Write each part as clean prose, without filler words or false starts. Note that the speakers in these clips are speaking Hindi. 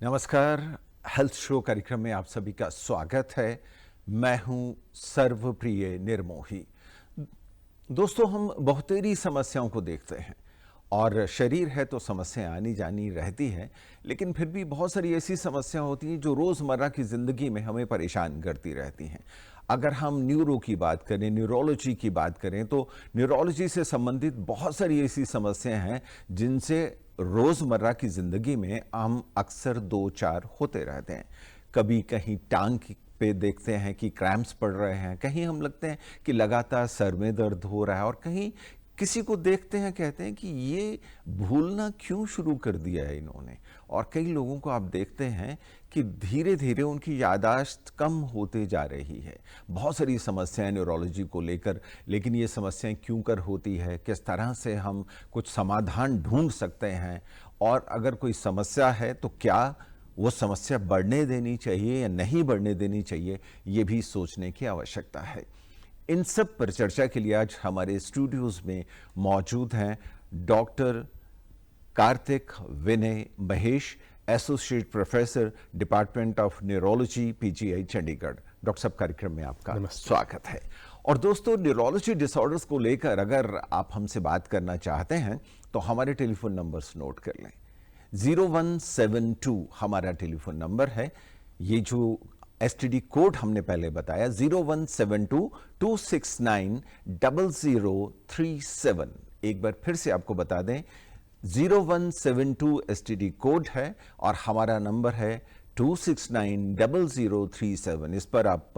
नमस्कार। हेल्थ शो कार्यक्रम में आप सभी का स्वागत है। मैं हूं सर्वप्रिय निर्मोही। दोस्तों, हम बहुतेरी समस्याओं को देखते हैं और शरीर है तो समस्याएं आनी जानी रहती हैं, लेकिन फिर भी बहुत सारी ऐसी समस्या होती हैं जो रोज़मर्रा की ज़िंदगी में हमें परेशान करती रहती हैं। अगर हम न्यूरो की बात करें, न्यूरोलॉजी की बात करें, तो न्यूरोलॉजी से संबंधित बहुत सारी ऐसी समस्याएं हैं जिनसे रोज़मर्रा की ज़िंदगी में हम अक्सर दो चार होते रहते हैं। कभी कहीं टांग पे देखते हैं कि क्रैम्प्स पड़ रहे हैं, कहीं हम लगते हैं कि लगातार सर में दर्द हो रहा है, और कहीं किसी को देखते हैं कहते हैं कि ये भूलना क्यों शुरू कर दिया है इन्होंने। और कई लोगों को आप देखते हैं कि धीरे धीरे उनकी याददाश्त कम होते जा रही है। बहुत सारी समस्याएं न्यूरोलॉजी को लेकर, लेकिन ये समस्याएं क्यों कर होती है, किस तरह से हम कुछ समाधान ढूंढ सकते हैं, और अगर कोई समस्या है तो क्या वो समस्या बढ़ने देनी चाहिए या नहीं बढ़ने देनी चाहिए, ये भी सोचने की आवश्यकता है। इन सब पर चर्चा के लिए आज हमारे स्टूडियोज में मौजूद हैं doctor Kartik Vinay Mahesh, associate professor, department of neurology, PGI Chandigarh. Doctor साहब, कार्यक्रम में आपका स्वागत है। और दोस्तों, न्यूरोलॉजी डिसऑर्डर्स को लेकर अगर आप हमसे बात करना चाहते हैं तो हमारे टेलीफोन नंबर्स नोट कर लें। 0172 हमारा टेलीफोन नंबर है। ये जो एसटीडी कोड हमने पहले बताया 0172-269-0037, एक बार फिर से आपको बता दें 0172 एसटीडी कोड है और हमारा नंबर है 269-0037। इस पर आप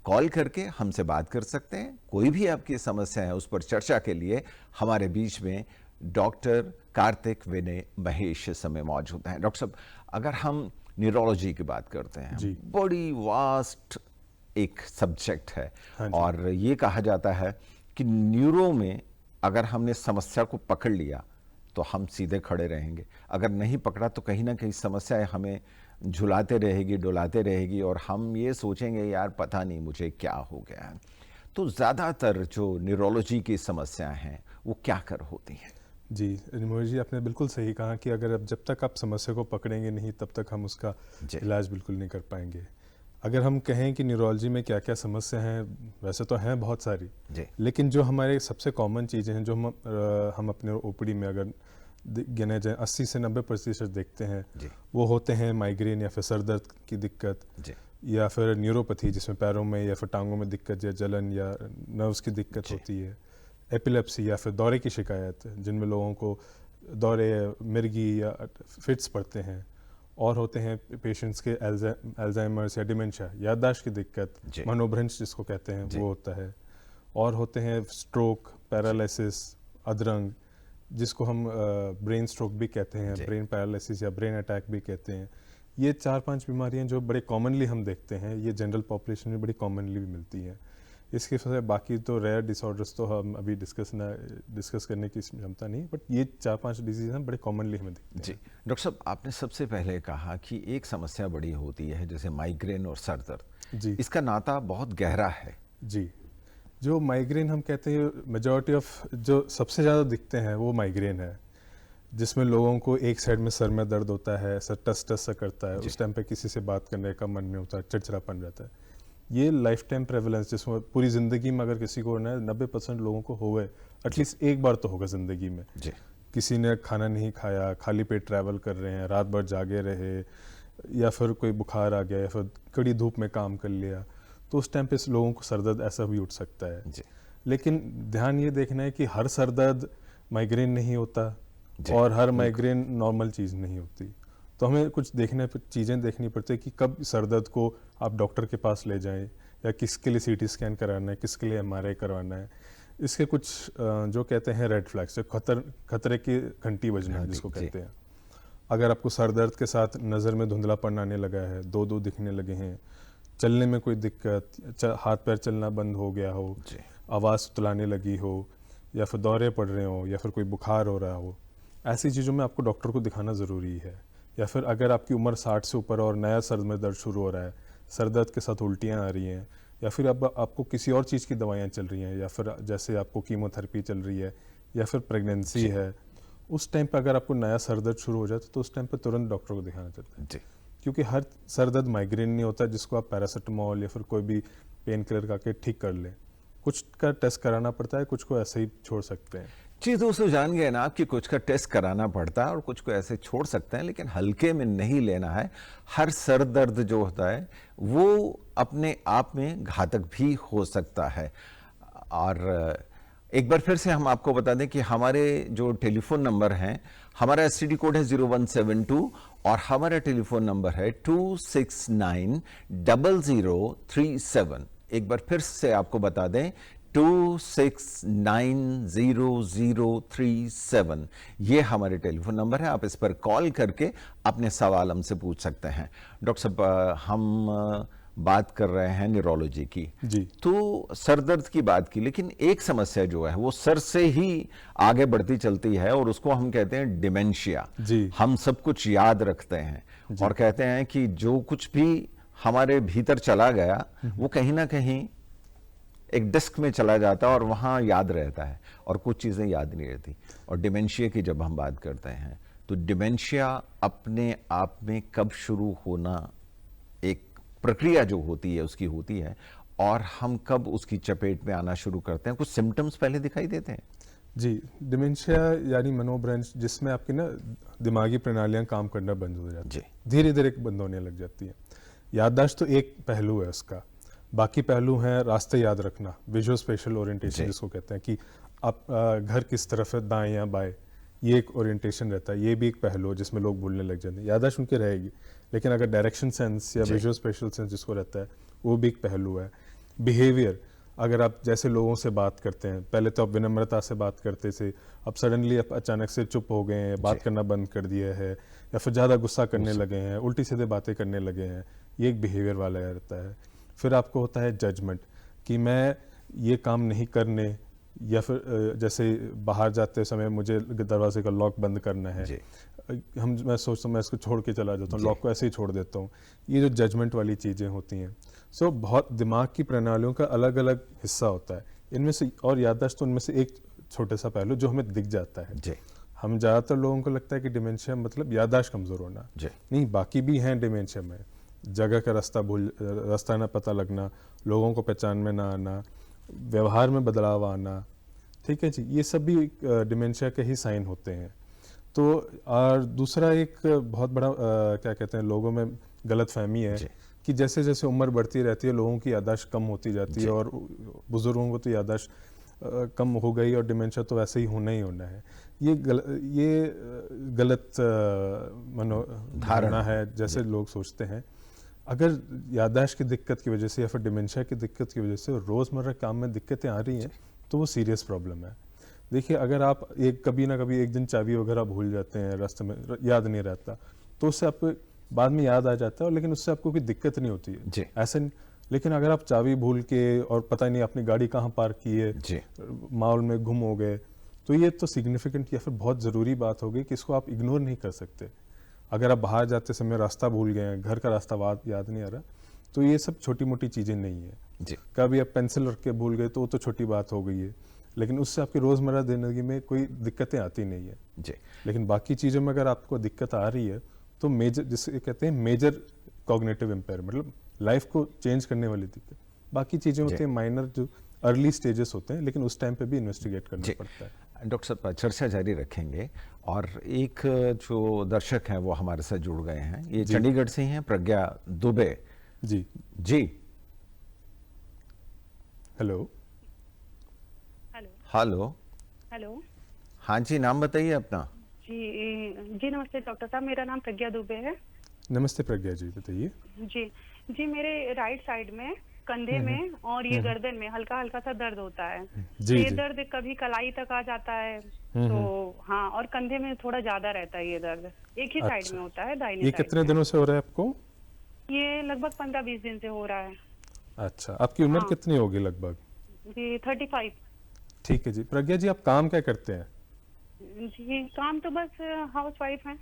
कॉल करके हमसे बात कर सकते हैं। कोई भी आपकी समस्या है उस पर चर्चा के लिए हमारे बीच में डॉक्टर कार्तिक विनय महेश इस समय मौजूद हैं। डॉक्टर साहब, अगर हम न्यूरोलॉजी की बात करते हैं, बड़ी वास्ट एक सब्जेक्ट है। और ये कहा जाता है कि न्यूरो में अगर हमने समस्या को पकड़ लिया तो हम सीधे खड़े रहेंगे, अगर नहीं पकड़ा तो कहीं ना कहीं समस्या हमें झुलाते रहेगी, डुलाते रहेगी, और हम ये सोचेंगे यार पता नहीं मुझे क्या हो गया है। तो ज़्यादातर जो न्यूरोलॉजी की समस्याएं हैं वो क्या कर होती हैं? जी निर्मोही जी, आपने बिल्कुल सही कहा कि अगर जब तक आप समस्या को पकड़ेंगे नहीं तब तक हम उसका इलाज बिल्कुल नहीं कर पाएंगे। अगर हम कहें कि न्यूरोलॉजी में क्या क्या समस्या हैं, वैसे तो हैं बहुत सारी, लेकिन जो हमारे सबसे कॉमन चीज़ें हैं जो हम अपने ओपीडी में अगर गिने जाए 80 से 90% देखते हैं, वो होते हैं माइग्रेन या फिर सर दर्द की दिक्कत, या फिर न्यूरोपैथी जिसमें पैरों में या फिर टांगों में दिक्कत या जलन या नर्व्स की दिक्कत होती है, एपिलेप्सी या फिर दौरे की शिकायत जिनमें लोगों को दौरे, मिर्गी या फिट्स पड़ते हैं, और होते हैं पेशेंट्स के अल्जाइमर्स या डिमेंशिया, याददाश्त की दिक्कत, मनोभ्रंश जिसको कहते हैं वो होता है, और होते हैं स्ट्रोक, पैरालिसिस, अधरंग जिसको हम ब्रेन स्ट्रोक भी कहते हैं, ब्रेन पैरालिसिस या ब्रेन अटैक भी कहते हैं। ये 4-5 बीमारियां जो बड़े कॉमनली हम देखते हैं, ये जनरल पॉपुलेशन में बड़ी कॉमनली भी मिलती हैं। इसके साथ बाकी तो रेयर डिसऑर्डर्स तो हम अभी डिस्कस करने की क्षमता नहीं, बट ये 4-5 डिजीज हैं बड़े कॉमनली हमें दिखते हैं। जी डॉक्टर साहब, आपने सबसे पहले कहा कि एक समस्या बड़ी होती है जैसे माइग्रेन और सर दर्द, इसका नाता बहुत गहरा है। जी, जो माइग्रेन हम कहते हैं, मेजॉरिटी ऑफ जो सबसे ज़्यादा दिखते हैं वो माइग्रेन है, जिसमें लोगों को एक साइड में सर में दर्द होता है, सर टस टस सा करता है, उस टाइम पे किसी से बात करने का मन नहीं होता, चिड़चिड़ापन रहता है। ये लाइफ टाइम प्रेवलेंस, जिसमें पूरी ज़िंदगी में अगर किसी को ना 90% लोगों को हो गए, एटलीस्ट एक बार तो होगा ज़िंदगी में। किसी ने खाना नहीं खाया, खाली पेट ट्रैवल कर रहे हैं, रात भर जागे रहे, या फिर कोई बुखार आ गया, या फिर कड़ी धूप में काम कर लिया, तो उस टाइम पे लोगों को सर दर्द ऐसा भी उठ सकता है। लेकिन ध्यान ये देखना है कि हर सर दर्द माइग्रेन नहीं होता और हर माइग्रेन नॉर्मल चीज़ नहीं होती। तो हमें कुछ चीज़ें देखनी पड़ती है कि कब सर दर्द को आप डॉक्टर के पास ले जाएं, या किसके लिए सीटी स्कैन कराना है, किसके लिए एमआरआई करवाना है। इसके कुछ जो कहते हैं रेड फ्लैग्स, खतरे की घंटी बजना जिसको कहते हैं। अगर आपको सर दर्द के साथ नज़र में धुंधलापन आने लगा है, दो दिखने लगे हैं, चलने में कोई दिक्कत, हाथ पैर चलना बंद हो गया हो, आवाज़ तुलाने लगी हो, या फिर दौरे पड़ रहे हो, या फिर कोई बुखार हो रहा हो, ऐसी चीज़ों में आपको डॉक्टर को दिखाना ज़रूरी है। या फिर अगर आपकी उम्र 60 से ऊपर और नया सर में दर्द शुरू हो रहा है, सर दर्द के साथ उल्टियाँ आ रही हैं, या फिर अब आपको किसी और चीज़ की दवाइयाँ चल रही हैं, या फिर जैसे आपको कीमोथेरेपी चल रही है, या फिर प्रेगनेंसी है, उस टाइम पे अगर आपको नया सर दर्द शुरू हो जाता है तो उस टाइम पे तुरंत डॉक्टर को दिखाना चाहिए, जी क्योंकि हर सर दर्द माइग्रेन नहीं होता जिसको आप पैरासीटामोल या फिर कोई भी पेन किलर खा के ठीक कर लें। कुछ का टेस्ट कराना पड़ता है, कुछ को ऐसे ही छोड़ सकते हैं। जी दोस्तों, जान गए ना आप कि कुछ का टेस्ट कराना पड़ता है और कुछ को ऐसे छोड़ सकते हैं, लेकिन हल्के में नहीं लेना है। हर सर दर्द जो होता है वो अपने आप में घातक भी हो सकता है। और एक बार फिर से हम आपको बता दें कि हमारे जो टेलीफोन नंबर हैं, हमारा एसटीडी कोड है 0172 और हमारा टेलीफोन नंबर है 2690037। एक बार फिर से आपको बता दें 2690037, ये हमारे टेलीफोन नंबर है। आप इस पर कॉल करके अपने सवाल हमसे पूछ सकते हैं। डॉक्टर साहब, हम बात कर रहे हैं न्यूरोलॉजी की, जी। तो सर दर्द की बात की, लेकिन एक समस्या जो है वो सर से ही आगे बढ़ती चलती है और उसको हम कहते हैं डिमेंशिया। जी। हम सब कुछ याद रखते हैं और कहते हैं कि जो कुछ भी हमारे भीतर चला गया वो कहीं ना कहीं एक डिस्क में चला जाता है और वहां याद रहता है और कुछ चीजें याद नहीं रहती। और डिमेंशिया की जब हम बात करते हैं तो डिमेंशिया अपने आप में कब शुरू होना, एक प्रक्रिया जो होती है उसकी होती है, और हम कब उसकी चपेट में आना शुरू करते हैं। कुछ सिम्टम्स पहले दिखाई देते हैं। जी, डिमेंशिया यानी मनोभ्रंश, जिसमें आपकी ना दिमागी प्रणालियां काम करना बंद हो जाती जी। है, धीरे धीरे बंद होने लग जाती है। याददाश्त तो एक पहलू है उसका, बाकी पहलू हैं रास्ते याद रखना, विजुअल स्पेशल ओरिएंटेशन जिसको कहते हैं कि आप घर किस तरफ है, दाएं या बाएं, ये एक ओरिएंटेशन रहता है। ये भी एक पहलू है जिसमें लोग भूलने लग जाते हैं। याददाश्त उनकी रहेगी, लेकिन अगर डायरेक्शन सेंस या विजुअल स्पेशल सेंस जिसको रहता है, वो भी एक पहलू है। बिहेवियर, अगर आप जैसे लोगों से बात करते हैं, पहले तो आप विनम्रता से बात करते थे, अब सडनली आप अचानक से चुप हो गए हैं, बात करना बंद कर दिया है, या फिर ज़्यादा गुस्सा करने लगे हैं, उल्टी सीधे बातें करने लगे हैं, ये एक बिहेवियर वाला रहता है। फिर आपको होता है जजमेंट, कि मैं ये काम नहीं करने, या फिर जैसे बाहर जाते समय मुझे दरवाजे का लॉक बंद करना है, मैं सोचता हूँ मैं इसको छोड़ के चला जाता हूँ, लॉक को ऐसे ही छोड़ देता हूँ। ये जो जजमेंट वाली चीज़ें होती हैं, सो बहुत दिमाग की प्रणालियों का अलग अलग हिस्सा होता है इनमें से। और याददाश्त तो उनमें से एक छोटा सा पहलू जो हमें दिख जाता है। जी। हम ज़्यादातर लोगों को लगता है कि डिमेंशिया मतलब याददाश्त कमज़ोर होना, नहीं, बाकी भी हैं डिमेंशिया में। जगह का रास्ता ना पता लगना, लोगों को पहचान में ना आना, व्यवहार में बदलाव आना, ठीक है जी, ये सब भी डिमेंशिया के ही साइन होते हैं। तो और दूसरा एक बहुत बड़ा क्या कहते हैं, लोगों में गलतफहमी है कि जैसे जैसे उम्र बढ़ती रहती है लोगों की याददाश्त कम होती जाती है, और बुजुर्गों को तो याददाश्त कम हो गई और डिमेंशिया तो वैसे ही होना है। ये गलत मनोधारणा है, जैसे लोग सोचते हैं। अगर याददाश्त की दिक्कत की वजह से या फिर डिमेंशिया की दिक्कत की वजह से रोज़मर्रा काम में दिक्कतें आ रही हैं, तो वो सीरियस प्रॉब्लम है। देखिए, अगर आप कभी ना कभी एक दिन चाबी वगैरह भूल जाते हैं, रास्ते में याद नहीं रहता, तो उससे आपको बाद में याद आ जाता है, लेकिन उससे आपको कोई दिक्कत नहीं होती है, ऐसा नहीं। लेकिन अगर आप चाबी भूल के और पता नहीं अपनी गाड़ी कहाँ पार्क की है, माहौल में गुम हो गए, तो ये तो सिग्निफिकेंट या फिर बहुत ज़रूरी बात हो गई कि इसको आप इग्नोर नहीं कर सकते। अगर आप बाहर जाते समय रास्ता भूल गए हैं, घर का रास्ता याद नहीं आ रहा, तो ये सब छोटी मोटी चीज़ें नहीं है। कभी आप पेंसिल रख के भूल गए तो वो तो छोटी बात हो गई है, लेकिन उससे आपकी रोज़मर्रा ज़िंदगी में कोई दिक्कतें आती नहीं है जी। लेकिन बाकी चीज़ों में अगर आपको दिक्कत आ रही है तो मेजर, जिसे कहते हैं मेजर कॉग्निटिव इम्पेयरमेंट, मतलब लाइफ को चेंज करने वाली दिक्कत। बाकी चीज़ें होती हैं माइनर, जो अर्ली स्टेजेस होते हैं, लेकिन उस टाइम पे भी इन्वेस्टिगेट करना पड़ता है। डॉक्टर साहब, चर्चा जारी रखेंगे, और एक जो दर्शक हैं वो हमारे साथ जुड़ गए हैं, ये चंडीगढ़ से हैं, प्रज्ञा दुबे जी। जी। Hello hello hello. हाँ जी, नाम बताइए अपना। जी नमस्ते डॉक्टर साहब, मेरा नाम प्रज्ञा दुबे है। नमस्ते प्रज्ञा जी, बताइए। जी मेरे राइट साइड में, कंधे में और ये गर्दन में हल्का हल्का सा दर्द होता है। ये दर्द कभी कलाई तक आ जाता है, तो हाँ, और कंधे में थोड़ा ज्यादा रहता है ये दर्द, एक ही साइड में होता है, दाहिनी ये साइड। कितने दिनों से हो रहा है आपको? ये लगभग 15-20 दिन से हो रहा है। अच्छा, आपकी उम्र कितनी होगी लगभग? जी 35। ठीक है जी। प्रज्ञा जी, आप काम क्या करते हैं? जी काम तो बस हाउस वाइफ है।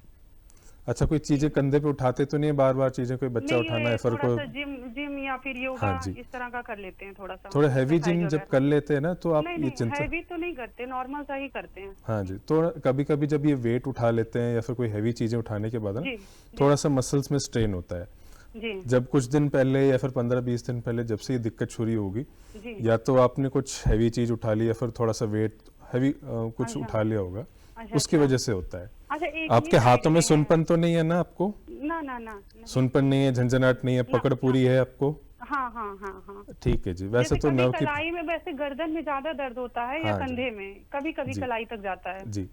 अच्छा, कोई चीजें कंधे पे उठाते तो नहीं है बार बार चीजें, कोई बच्चा नहीं, उठाना ये है फिर थोड़ा कोई? सा जिम जिम या फिर योगा हाँ जी, इस तरह का कर लेते हैं थोड़ा सा, थोड़ा हैवी एक्सरसाइज जिम जब वगैरह। कर लेते हैं ना तो आप नहीं ये नहीं, चिंता। हैवी तो नहीं करते, नॉर्मल सा ही करते हैं। हाँ जी, तो कभी कभी जब ये वेट उठा लेते हैं या फिर कोई हैवी चीजें उठाने के बाद ना जी जी थोड़ा सा मसल्स में स्ट्रेन होता है। जी जब कुछ दिन पहले या फिर 15-20 दिन पहले जब से ये दिक्कत शुरू होगी, जी। या तो आपने कुछ हैवी चीज उठा ली या फिर थोड़ा सा वेट हैवी कुछ अच्छा उठा लिया होगा, अच्छा उसकी अच्छा वजह से होता है। अच्छा। एक आपके ये हाथों साइड में में है। सुनपन तो नहीं है ना आपको? ना ना ना नहीं। सुनपन नहीं है, झंझनाहट नहीं है, ना पकड़ ना। पूरी है आपको? हाँ हाँ हाँ हाँ। ठीक है जी। वैसे जैसे तो कभी नर्व की। कलाई में, वैसे गर्दन में ज्यादा दर्द होता है या हाँ जी, कंधे में, कभी कभी जी कलाई तक जाता है। जी।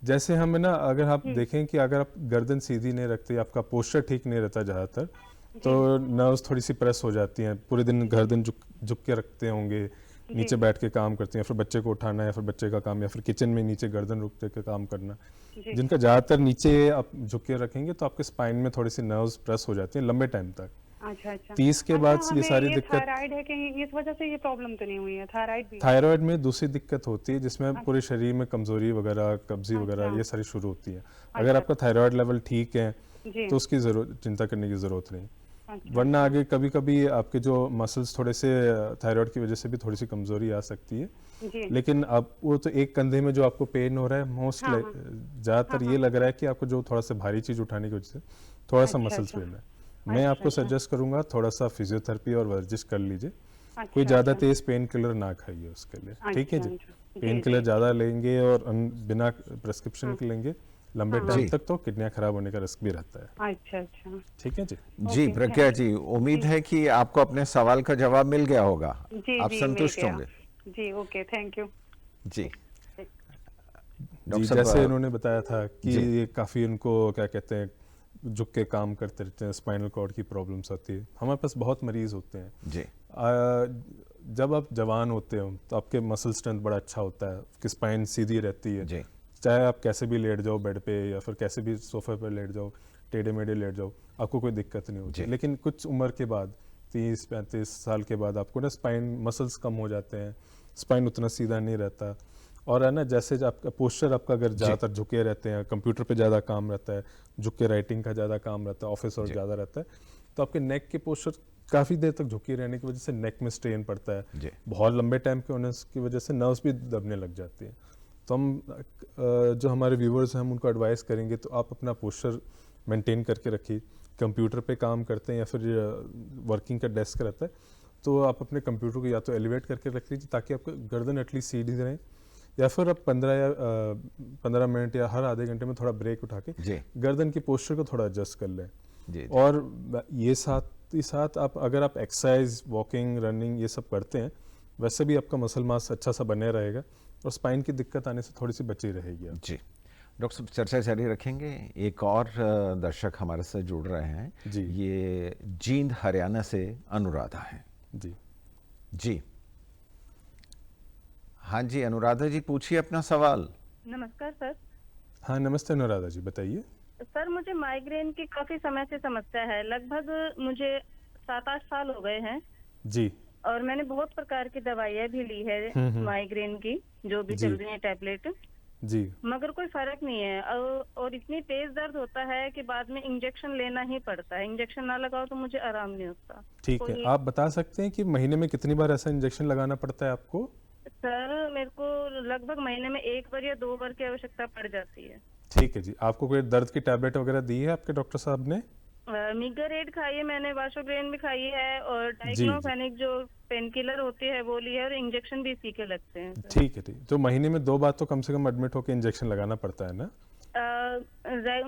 जैसे हम ना, अगर आप हम्म। देखें कि अगर आप गर्दन सीधी नहीं रखते, आपका पोस्चर ठीक नहीं रहता ज़्यादातर, तो जी नर्व्स थोड़ी सी प्रेस हो जाती हैं। पूरे दिन जी गर्दन झुक झुक के रखते होंगे, जी नीचे बैठ के काम करते हैं, फिर बच्चे को उठाना है, फिर बच्चे का काम, या फिर किचन में नीचे गर्दन रुक के काम करना, जी। जिनका ज़्यादातर नीचे आप झुक के रखेंगे तो आपके स्पाइन में थोड़ी सी नर्व्स प्रेस हो जाती हैं लंबे टाइम तक। अच्छा अच्छा 30 के अच्छा। बाद ये हमें सारी ये दिक्कत। थायराइड है, कहीं इस वजह से ये प्रॉब्लम तो नहीं हुई है? थायराइड भी है? थायराइड में दूसरी दिक्कत होती है जिसमें अच्छा पूरे शरीर में कमजोरी वगैरह, कब्जी अच्छा वगैरह ये सारी शुरू होती है। अगर अच्छा आपका थायराइड लेवल ठीक है जी। तो उसकी जरूरत, चिंता करने की ज़रूरत नहीं। अच्छा वरना अच्छा आगे कभी कभी आपके जो मसल्स थोड़े से थायराइड की वजह से भी थोड़ी सी कमजोरी आ सकती है। जी। लेकिन अब वो तो एक कंधे में जो आपको पेन हो रहा है, मोस्ट हाँ हाँ हाँ ज़्यादातर ये हाँ। लग रहा है कि आपको जो थोड़ा सा भारी चीज़ उठाने की वजह से थोड़ा सा अच्छा मसल्स अच्छा पेन है। मैं अच्छा आपको अच्छा सजेस्ट करूंगा थोड़ा सा फिजियोथेरेपी और वर्जिश कर लीजिए। कोई अच्छा ज़्यादा अच्छा तेज़ पेन किलर ना खाइए उसके लिए, ठीक है अच्छा जी? अच्छा। पेन जी किलर जी। ज़्यादा लेंगे और बिना प्रेस्क्रिप्शन हाँ के लेंगे, लंबे हाँ हाँ। टाइम जी तक तो किडनियाँ खराब होने का रिस्क भी रहता है। अच्छा अच्छा। ठीक है जी। जी ओके प्रज्ञा जी, जी उम्मीद है कि आपको अपने सवाल का जवाब मिल गया होगा। जी आप जी, मिल संतुष्ट गया। होंगे। जी ओके, थैंक यू। जी जी, डॉक्टर साहब जैसे इन्होंने बताया था कि जी ये काफ़ी उनको क्या कहते हैं, झुक के काम करते रहते हैं, स्पाइनल कॉर्ड की प्रॉब्लम्स होती है। हमारे पास बहुत मरीज़ होते हैं। जी जब आप जवान होते हो तो आपके मसल स्ट्रेंथ बड़ा अच्छा होता है, आपकी स्पाइन सीधी रहती है। जी चाहे आप कैसे भी लेट जाओ बेड पे या फिर कैसे भी सोफे पर लेट जाओ, टेढ़े मेढ़े लेट जाओ, आपको कोई दिक्कत नहीं होती। जी लेकिन कुछ उम्र के बाद, 30-35 साल के बाद, आपको ना स्पाइन मसल्स कम हो जाते हैं, स्पाइन उतना सीधा नहीं रहता। और है ना, जैसे आपका पोस्चर आपका अगर जी ज़्यादातर झुके रहते हैं, कंप्यूटर पे ज़्यादा काम रहता है, झुक के राइटिंग का ज़्यादा काम रहता है, ऑफिस और जी ज़्यादा रहता है, तो आपके नेक के पोस्चर काफ़ी देर तक झुके रहने की वजह से नेक में स्ट्रेन पड़ता है। जी बहुत लंबे टाइम के होने की वजह से नर्व्स भी दबने लग जाती हैं। तो हम जो हमारे व्यूवर्स हैं, हम उनको एडवाइस करेंगे तो आप अपना पोस्चर मेंटेन करके रखिए। कंप्यूटर पे काम करते हैं या फिर वर्किंग का डेस्क रहता है, तो आप अपने कंप्यूटर को या तो एलिवेट करके रख लीजिए ताकि आपका गर्दन एटलीस्ट सीधी रहे, या फिर आप 15 मिनट या हर आधे घंटे में थोड़ा ब्रेक उठा के जी गर्दन की पोस्चर को थोड़ा एडजस्ट कर लें। जी और ये साथ ही साथ आप, अगर आप एक्सरसाइज, वॉकिंग, रनिंग ये सब करते हैं, वैसे भी आपका मसल मास अच्छा सा बने रहेगा और स्पाइन की दिक्कत आने से थोड़ी सी बची रहेगी आप। जी डॉक्टर साहब, चर्चा जारी रखेंगे। एक और दर्शक हमारे साथ जुड़ रहे हैं। जी ये जींद हरियाणा से अनुराधा हैं। जी जी हाँ जी अनुराधा जी, पूछिए अपना सवाल। नमस्कार सर। हाँ, नमस्ते अनुराधा जी, बताइए। सर मुझे माइग्रेन की काफी समय से समस्या है, लगभग मुझे 7-8 साल हो गए हैं, जी और मैंने बहुत प्रकार की दवाइयाँ भी ली है माइग्रेन की, जो भी जी चल रही है टैबलेट, जी मगर कोई फर्क नहीं है। और इतनी तेज दर्द होता है कि बाद में इंजेक्शन लेना ही पड़ता है। इंजेक्शन ना लगाओ तो मुझे आराम नहीं होता। ठीक है। कोई आप बता सकते हैं कि महीने में कितनी बार ऐसा इंजेक्शन लगाना पड़ता है आपको? सर मेरे को लगभग महीने में 1 बार या 2 बार की आवश्यकता पड़ जाती है। ठीक है जी। आपको कोई दर्द की टैबलेट वगैरह दी है आपके डॉक्टर साहब ने? मीगारेड खाई है मैंने, वाशोग्रेन भी खाई है, और जी डाइक्लोफेनिक जो पेन किलर होती है वो ली है, और इंजेक्शन भी इसी के लगते हैं सर। ठीक है। ठीक, तो महीने में 2 बार तो कम से कम एडमिट होकर इंजेक्शन लगाना पड़ता है ना?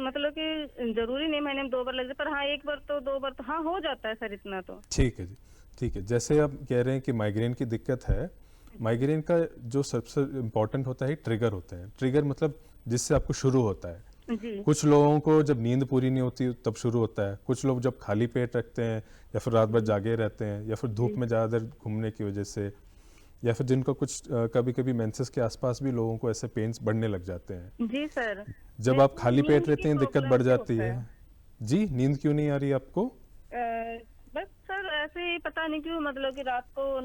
मतलब कि जरूरी नहीं महीने में 2 बार लग जाए, पर हाँ 1 बार तो 2 बार तो हाँ हो जाता है सर, इतना तो। ठीक है जी। ठीक है, जैसे आप कह रहे हैं कि माइग्रेन की दिक्कत है, माइग्रेन का जो सबसे इम्पोर्टेंट होता है ट्रिगर होते हैं। ट्रिगर मतलब जिससे आपको शुरू होता है। जी कुछ लोगों को जब नींद पूरी नहीं होती तब शुरू होता है, कुछ लोग जब खाली पेट रखते हैं या फिर रात भर जागे रहते हैं, या फिर धूप में ज़्यादा देर घूमने की वजह से, या फिर जिनको कुछ कभी कभी मेंसेस के आसपास भी लोगों को ऐसे पेन्स बढ़ने लग जाते हैं। जी सर। जब मेरे आप को खाली पेट नींद रहते की हैं दिक्कत प्रॉब्लम बढ़ भी जाती होता है। जी, नींद क्यों नहीं आ रही आपको? बस सर ऐसे ही पता नहीं क्यों, मतलब कि रात को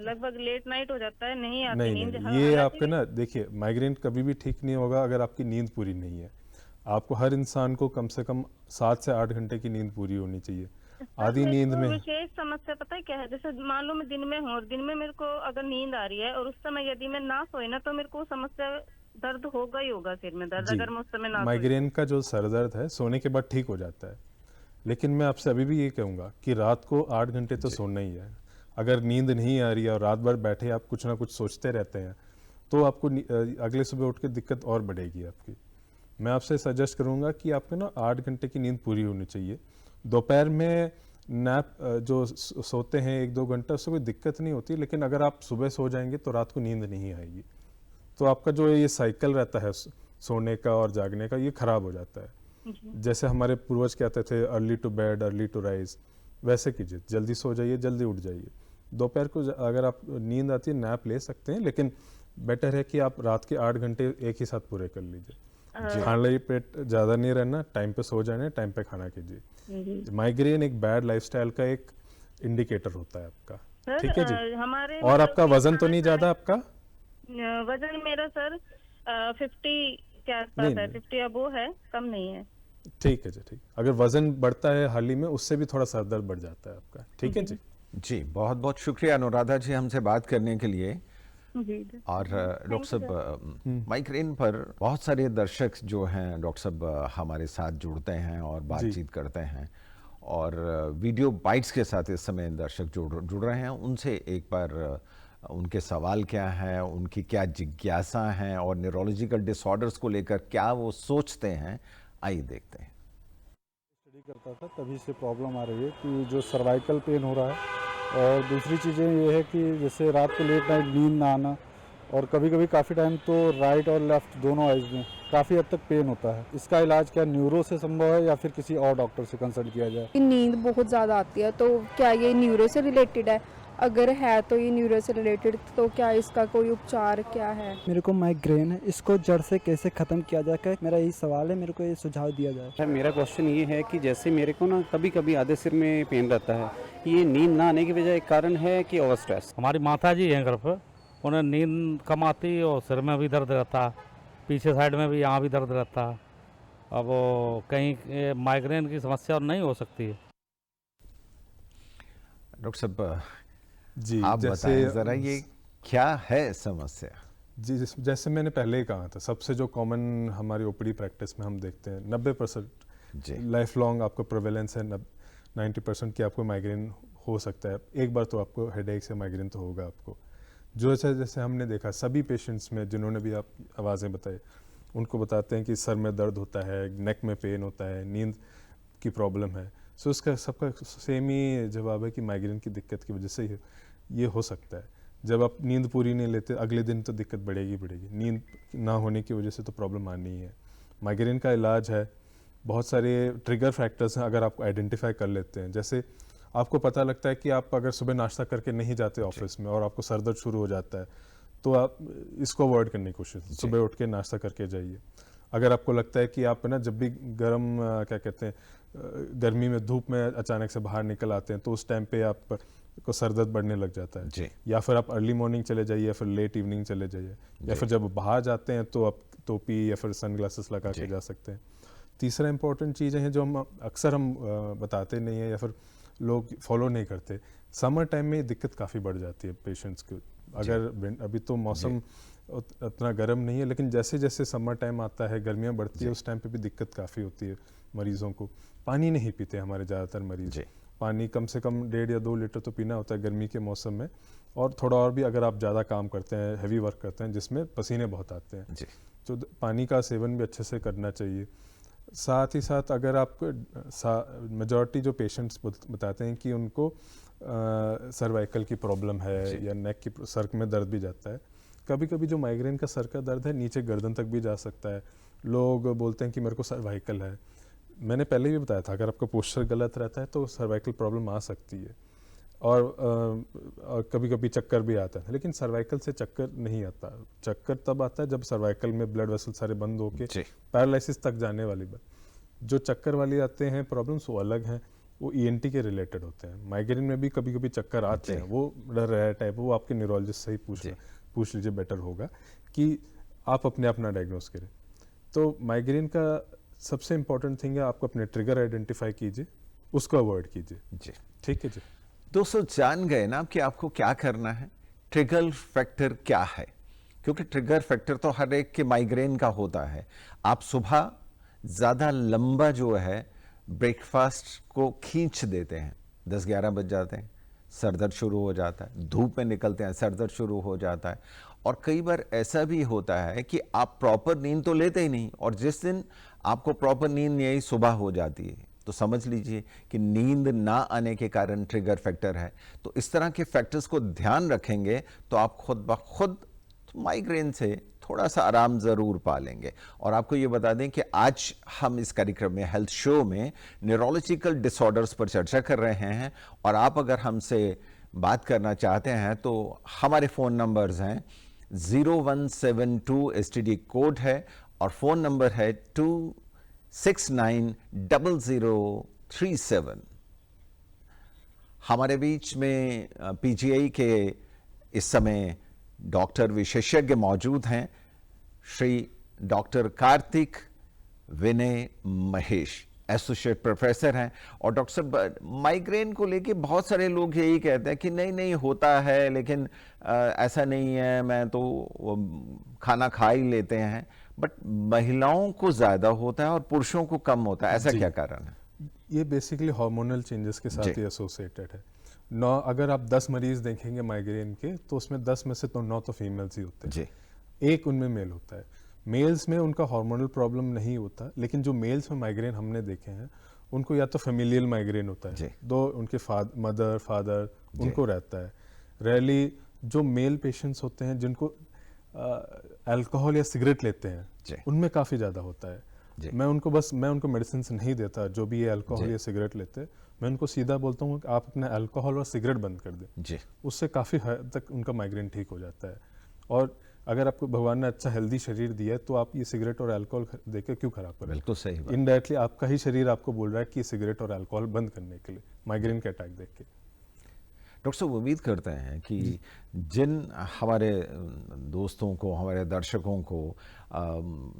लगभग लेट नाइट हो जाता है, नहीं आती नहीं नींद। नहीं, ये आपका ना, देखिए माइग्रेन कभी भी ठीक नहीं होगा अगर आपकी नींद पूरी नहीं है। आपको हर इंसान को कम से कम 7 से 8 घंटे की नींद पूरी होनी चाहिए। आधी मेरे नींद को में विशेष समस्या पता है क्या है, जैसे मान लो मैं दिन में हूँ और दिन में मेरे को अगर नींद आ रही है और उस समय यदि मैं ना सोई ना तो मेरे को समस्या दर्द होगा ही होगा सिर में दर्द, जी, अगर मैं उस समय ना सोई। माइग्रेन का जो सर दर्द है सोने के बाद ठीक हो जाता है, लेकिन मैं आपसे अभी भी ये कहूँगा कि रात को 8 घंटे तो सोना ही है। अगर नींद नहीं आ रही है और रात भर बैठे आप कुछ ना कुछ सोचते रहते हैं तो आपको अगले सुबह उठ के दिक्कत और बढ़ेगी आपकी। मैं आपसे सजेस्ट करूँगा कि आपको ना 8 घंटे की नींद पूरी होनी चाहिए। दोपहर में नैप जो सोते हैं 1-2 घंटा, उससे कोई दिक्कत नहीं होती, लेकिन अगर आप सुबह सो जाएंगे तो रात को नींद नहीं आएगी, तो आपका जो ये साइकिल रहता है सोने का और जागने का, ये खराब हो जाता है। जैसे हमारे पूर्वज कहते थे early to bed early to rise, वैसे कीजिए, जल्दी सो जाइए जल्दी उठ जाइए। दोपहर को अगर आप नींद आती है नैप ले सकते हैं, लेकिन बेटर है कि आप रात के 8 घंटे एक ही साथ पूरे कर लीजिए। खाली पेट ज़्यादा नहीं रहना, टाइम पे सो जाने, टाइम पे खाना कीजिए। माइग्रेन एक बैड लाइफस्टाइल का एक इंडिकेटर होता है आपका, ठीक है जी। हमारे और आपका वजन तो नहीं ज़्यादा आपका? वजन मेरा सर 50 के आसपास है, 50 अबो है, कम नहीं है। ठीक है जी, ठीक। अगर वजन बढ़ता है हाल ही में, उससे भी थोड़ा सर दर्द बढ़ जाता है आपका, ठीक है जी। जी, बहुत बहुत शुक्रिया अनुराधा जी हमसे बात करने के लिए। जी और डॉक्टर साहब, माइग्रेन पर बहुत सारे दर्शक जो हैं डॉक्टर साहब हमारे साथ जुड़ते हैं और बातचीत करते हैं, और वीडियो बाइट्स के साथ इस समय दर्शक जुड़ रहे हैं। उनसे एक बार उनके सवाल क्या हैं, उनकी क्या जिज्ञासा हैं और न्यूरोलॉजिकल डिसऑर्डर्स को लेकर क्या वो सोचते हैं, आइए देखते हैं। स्टडी करता था तभी से प्रॉब्लम आ रही है कि जो सर्वाइकल पेन हो रहा है, और दूसरी चीज़ें ये है कि जैसे रात को लेट नाइट नींद ना आना, और कभी कभी काफ़ी टाइम तो राइट और लेफ़्ट दोनों आइज़ में काफ़ी हद तक पेन होता है। इसका इलाज क्या न्यूरो से संभव है या फिर किसी और डॉक्टर से कंसल्ट किया जाए? नींद बहुत ज़्यादा आती है, तो क्या ये न्यूरो से रिलेटेड है? अगर है तो ये न्यूरो से रिलेटेड, तो क्या इसका कोई उपचार क्या है? मेरे को माइग्रेन है, इसको जड़ से कैसे ख़त्म किया जाए, मेरा यही सवाल है, मेरे को ये सुझाव दिया जाए। मेरा क्वेश्चन ये है कि जैसे मेरे को ना कभी कभी आधे सिर में पेन रहता है, ये नींद ना आने की वजह एक कारण है कि ओवर स्ट्रेस? हमारी माता जी हैं घर पर, उन्हें नींद कम आती और सिर में भी दर्द रहता, पीछे साइड में भी, यहाँ भी दर्द रहता। अब वो कहीं माइग्रेन की समस्या नहीं हो सकती है? डॉक्टर साहब जी, आप बताएं जरा ये क्या है समस्या? जी, जैसे मैंने पहले ही कहा था, सबसे जो कॉमन हमारी ओपीडी प्रैक्टिस में हम देखते हैं 90% लाइफ लॉन्ग आपको प्रेवेलेंस है 90% की आपको माइग्रेन हो सकता है। एक बार तो आपको हेडेक से माइग्रेन तो होगा आपको। जो जैसे हमने देखा सभी पेशेंट्स में जिन्होंने भी आप आवाज़ें बताई, उनको बताते हैं कि सर में दर्द होता है, नेक में पेन होता है, नींद की प्रॉब्लम है। सो इसका सबका सेम ही जवाब है कि माइग्रेन की दिक्कत की वजह से ये हो सकता है। जब आप नींद पूरी नहीं लेते अगले दिन तो दिक्कत बढ़ेगी। नींद ना होने की वजह से तो प्रॉब्लम आनी ही है। माइग्रेन का इलाज है, बहुत सारे ट्रिगर फैक्टर्स हैं अगर आप आइडेंटिफाई कर लेते हैं। जैसे आपको पता लगता है कि आप अगर सुबह नाश्ता करके नहीं जाते ऑफिस में और आपको सर दर्द शुरू हो जाता है, तो आप इसको अवॉइड करने की कोशिश, सुबह उठ के नाश्ता करके जाइए। अगर आपको लगता है कि आप ना जब भी गर्मी में धूप में अचानक से बाहर निकल आते हैं तो उस टाइम पे आप को सर दर्द बढ़ने लग जाता है, या फिर आप अर्ली मॉर्निंग चले जाइए या फिर लेट इवनिंग चले जाइए, या फिर जब बाहर जाते हैं तो आप टोपी या फिर सनग्लासेस लगा के जा सकते हैं। तीसरा इंपॉर्टेंट चीज़ें हैं जो हम अक्सर बताते नहीं हैं या फिर लोग फॉलो नहीं करते। समर टाइम में दिक्कत काफ़ी बढ़ जाती है पेशेंट्स को। अगर अभी तो मौसम उतना गर्म नहीं है, लेकिन जैसे जैसे समर टाइम आता है, गर्मियाँ बढ़ती है, उस टाइम पे भी दिक्कत काफ़ी होती है मरीज़ों को। पानी नहीं पीते हमारे ज़्यादातर मरीज़। पानी कम से कम 1.5 या 2 लीटर तो पीना होता है गर्मी के मौसम में, और थोड़ा और भी अगर आप ज़्यादा काम करते हैं, हैवी वर्क करते हैं जिसमें पसीने बहुत आते हैं, तो पानी का सेवन भी अच्छे से करना चाहिए। साथ ही साथ अगर आपको मेजॉरिटी जो पेशेंट्स बताते हैं कि उनको सर्वाइकल की प्रॉब्लम है या नेक की, सर में दर्द भी जाता है। कभी कभी जो माइग्रेन का सर का दर्द है नीचे गर्दन तक भी जा सकता है। लोग बोलते हैं कि मेरे को सर्वाइकल है। मैंने पहले भी बताया था, अगर आपका पोस्चर गलत रहता है तो सर्वाइकल प्रॉब्लम आ सकती है, और कभी कभी चक्कर भी आता है। लेकिन सर्वाइकल से चक्कर नहीं आता। चक्कर तब आता है जब सर्वाइकल में ब्लड वेसल सारे बंद होके पैरालिसिस तक जाने वाली बात। जो चक्कर वाली आते हैं प्रॉब्लम्स वो अलग हैं, वो ईएनटी के रिलेटेड होते हैं। माइग्रेन में भी कभी कभी चक्कर आते हैं, वो डर रहा टाइप, वो आपके न्यूरोलॉजिस्ट से ही पूछ लीजिए, बेटर होगा कि आप अपने अपना डायग्नोस करें। तो माइग्रेन का सबसे इम्पोर्टेंट थिंग है आपको अपने ट्रिगर आइडेंटिफाई कीजिए, उसको अवॉइड कीजिए। जी ठीक है जी। दोस्तों, जान गए ना कि आपको क्या करना है, ट्रिगर फैक्टर क्या है, क्योंकि ट्रिगर फैक्टर तो हर एक के माइग्रेन का होता है। आप सुबह ज़्यादा लंबा जो है ब्रेकफास्ट को खींच देते हैं, 10-11 बज जाते हैं, सर दर्द शुरू हो जाता है, धूप में निकलते हैं, सर दर्द शुरू हो जाता है। और कई बार ऐसा भी होता है कि आप प्रॉपर नींद तो लेते ही नहीं, और जिस दिन आपको प्रॉपर नींद नहीं आई सुबह हो जाती है, तो समझ लीजिए कि नींद ना आने के कारण ट्रिगर फैक्टर है। तो इस तरह के फैक्टर्स को ध्यान रखेंगे तो आप खुद ब खुद माइग्रेन से थोड़ा सा आराम ज़रूर पा लेंगे। और आपको ये बता दें कि आज हम इस कार्यक्रम में, हेल्थ शो में, न्यूरोलॉजिकल डिसऑर्डर्स पर चर्चा कर रहे हैं। और आप अगर हमसे बात करना चाहते हैं तो हमारे फ़ोन नंबर्स हैं 0172 STD कोड है, और फ़ोन नंबर है 2690037। हमारे बीच में PGI के इस समय डॉक्टर विशेषज्ञ मौजूद हैं, श्री डॉक्टर कार्तिक विनय महेश, एसोसिएट प्रोफेसर हैं। और डॉक्टर साहब, माइग्रेन को लेके बहुत सारे लोग यही कहते हैं कि नहीं नहीं होता है, लेकिन ऐसा नहीं है, मैं तो खाना खा ही लेते हैं। बट महिलाओं को ज़्यादा होता है और पुरुषों को कम होता है, ऐसा क्या कारण है? ये बेसिकली हार्मोनल चेंजेस के साथ ही एसोसिएटेड है। 9 अगर आप 10 मरीज देखेंगे माइग्रेन के, तो उसमें 10 में से तो 9 तो फीमेल्स ही होते हैं जी। एक उनमें मेल होता है। मेल्स में उनका हार्मोनल प्रॉब्लम नहीं होता, लेकिन जो मेल्स में माइग्रेन हमने देखे हैं उनको या तो फेमिलियल माइग्रेन होता है, दो उनके मदर फादर उनको रहता है। रेयरली जो मेल पेशेंट्स होते हैं जिनको अल्कोहल या सिगरेट लेते हैं, उनमें काफ़ी ज़्यादा होता है। मैं उनको मेडिसिन नहीं देता जो भी ये अल्कोहल या सिगरेट लेते हैं, मैं उनको सीधा बोलता हूँ कि आप अपना अल्कोहल और सिगरेट बंद कर दें, उससे काफ़ी हद तक उनका माइग्रेन ठीक हो जाता है। और अगर आपको भगवान ने अच्छा हेल्दी शरीर दिया है तो आप ये सिगरेट और अल्कोहल देकर क्यों खराब करें? बिल्कुल सही बात। इनडायरेक्टली आपका ही शरीर आपको बोल रहा है कि सिगरेट और अल्कोहल बंद करने के लिए, माइग्रेन के अटैक देख के। डॉक्टर साहब, उम्मीद करते हैं कि जिन हमारे दोस्तों को, हमारे दर्शकों को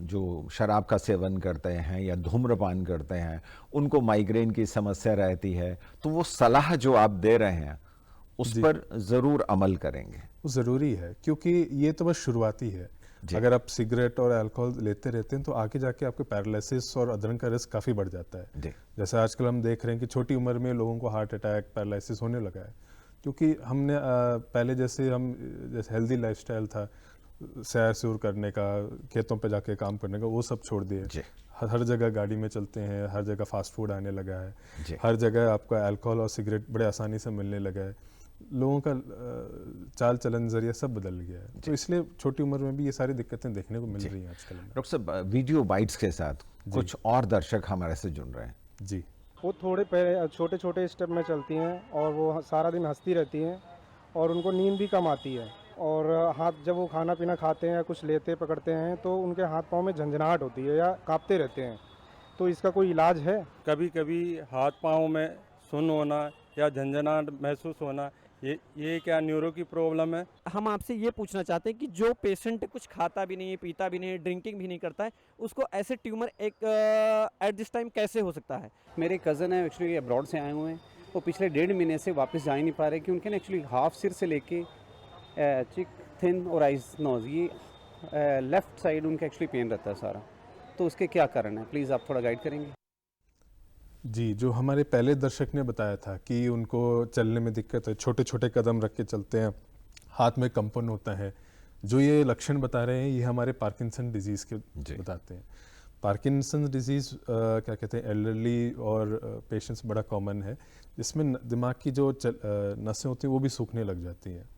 जो शराब का सेवन करते हैं या धूम्रपान करते हैं, उनको माइग्रेन की समस्या रहती है, तो वो सलाह जो आप दे रहे हैं उस पर ज़रूर अमल करेंगे। वो ज़रूरी है, क्योंकि ये तो बस शुरुआती है। अगर आप सिगरेट और अल्कोहल लेते रहते हैं तो आगे जाके आपके पैरालिसिस और अधरण का रिस्क काफ़ी बढ़ जाता है। जैसे आजकल हम देख रहे हैं कि छोटी उम्र में लोगों को हार्ट अटैक, पैरालिसिस होने लगा है, क्योंकि हमने पहले जैसे हेल्दी लाइफस्टाइल था, सैर सूर करने का, खेतों पे जाके काम करने का, वो सब छोड़ दिए। हर जगह गाड़ी में चलते हैं, हर जगह फास्ट फूड आने लगा है, हर जगह आपका अल्कोहल और सिगरेट बड़े आसानी से मिलने लगा है, लोगों का चाल चलन जरिया सब बदल गया है। तो इसलिए छोटी उम्र में भी ये सारी दिक्कतें देखने को मिल रही हैं आजकल। डॉक्टर साहब, वीडियो बाइट्स के साथ कुछ और दर्शक हमारे से जुड़ रहे हैं। जी। वो थोड़े छोटे छोटे स्टेप में चलती हैं और वो सारा दिन हंसती रहती हैं और उनको नींद भी कम आती है। और हाथ जब वो खाना पीना खाते हैं या कुछ लेते पकड़ते हैं तो उनके हाथ पाँव में झंझनाहट होती है या कांपते रहते हैं। तो इसका कोई इलाज है? कभी कभी हाथ पाँव में सुन्न होना या झंझनाहट महसूस होना, ये क्या न्यूरो की प्रॉब्लम है? हम आपसे ये पूछना चाहते हैं कि जो पेशेंट कुछ खाता भी नहीं है, पीता भी नहीं है, ड्रिंकिंग भी नहीं करता है, उसको ऐसे ट्यूमर एट दिस टाइम कैसे हो सकता है? मेरे कज़न है, एक्चुअली अब्रॉड से आए हुए हैं, वो पिछले 1.5 महीने से वापस जा ही नहीं पा रहे कि उनके ना एक्चुअली हाफ सिर से लेके चिक, थिन और आइज, नोज, ये लेफ़्ट साइड उनका एक्चुअली पेन रहता है सारा। तो उसके क्या कारण है, प्लीज़ आप थोड़ा गाइड करेंगे? जी, जो हमारे पहले दर्शक ने बताया था कि उनको चलने में दिक्कत है, छोटे छोटे कदम रख के चलते हैं, हाथ में कंपन होता है, जो ये लक्षण बता रहे हैं ये हमारे पार्किंसन डिजीज़ के बताते हैं। पार्किंसन डिजीज़ क्या कहते हैं, एल्डरली और पेशेंट्स बड़ा कॉमन है, जिसमें दिमाग की जो नसें होती हैं वो भी सूखने लग जाती हैं।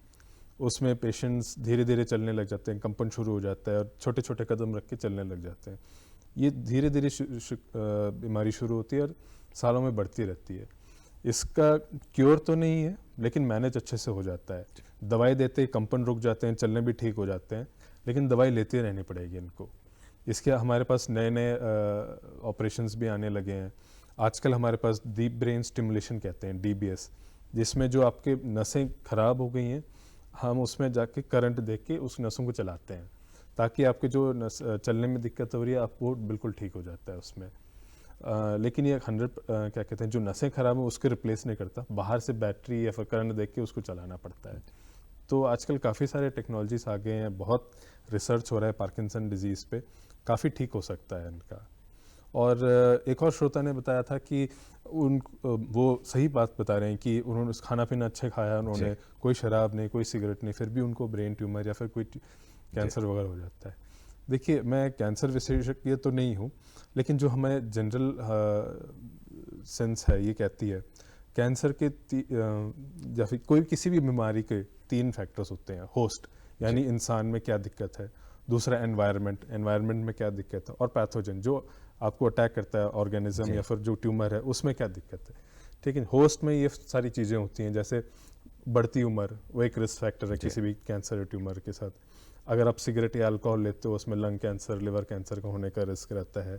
उसमें पेशेंट्स धीरे धीरे चलने लग जाते हैं, कंपन शुरू हो जाता है और छोटे छोटे कदम रख के चलने लग जाते हैं। ये धीरे धीरे बीमारी शुरू होती है और सालों में बढ़ती रहती है। इसका क्योर तो नहीं है, लेकिन मैनेज अच्छे से हो जाता है। दवाई देते ही कंपन रुक जाते हैं, चलने भी ठीक हो जाते हैं, लेकिन दवाई लेती रहनी पड़ेगी इनको। इसके हमारे पास नए नए ऑपरेशंस भी आने लगे हैं। आजकल हमारे पास डीप ब्रेन स्टिमुलेशन कहते हैं, DBS, जिसमें जो आपके नसें ख़राब हो गई हैं, हम उसमें जाके करंट देके उस नसों को चलाते हैं, ताकि आपके जो चलने में दिक्कत हो रही है आप वो बिल्कुल ठीक हो जाता है उसमें। लेकिन ये 100 क्या कहते हैं जो नसें खराब हैं उसके रिप्लेस नहीं करता, बाहर से बैटरी या फिर करंट देख के उसको चलाना पड़ता है। तो आजकल काफ़ी सारे टेक्नोलॉजीज आ गए हैं, बहुत रिसर्च हो रहा है पार्किंसन डिजीज़ पे, काफ़ी ठीक हो सकता है इनका। और एक और श्रोता ने बताया था कि वो सही बात बता रहे हैं कि उन्होंने खाना पीना अच्छा खाया, उन्होंने कोई शराब नहीं, कोई सिगरेट नहीं, फिर भी उनको ब्रेन ट्यूमर या फिर कोई कैंसर वगैरह हो जाता है। देखिए, मैं कैंसर विशेषज्ञ तो नहीं हूँ, लेकिन जो हमें जनरल सेंस है ये कहती है कैंसर के या फिर कोई किसी भी बीमारी के 3 फैक्टर्स होते हैं। होस्ट यानी इंसान में क्या दिक्कत है, दूसरा एनवायरनमेंट में क्या दिक्कत है, और पैथोजन जो आपको अटैक करता है ऑर्गेनिज्म या फिर जो ट्यूमर है उसमें क्या दिक्कत है। ठीक है, होस्ट में ये सारी चीज़ें होती हैं, जैसे बढ़ती उम्र वो एक रिस्क फैक्टर है किसी भी कैंसर या ट्यूमर के साथ। अगर आप सिगरेट या अल्कोहल लेते हो उसमें लंग कैंसर, लिवर कैंसर का होने का रिस्क रहता है।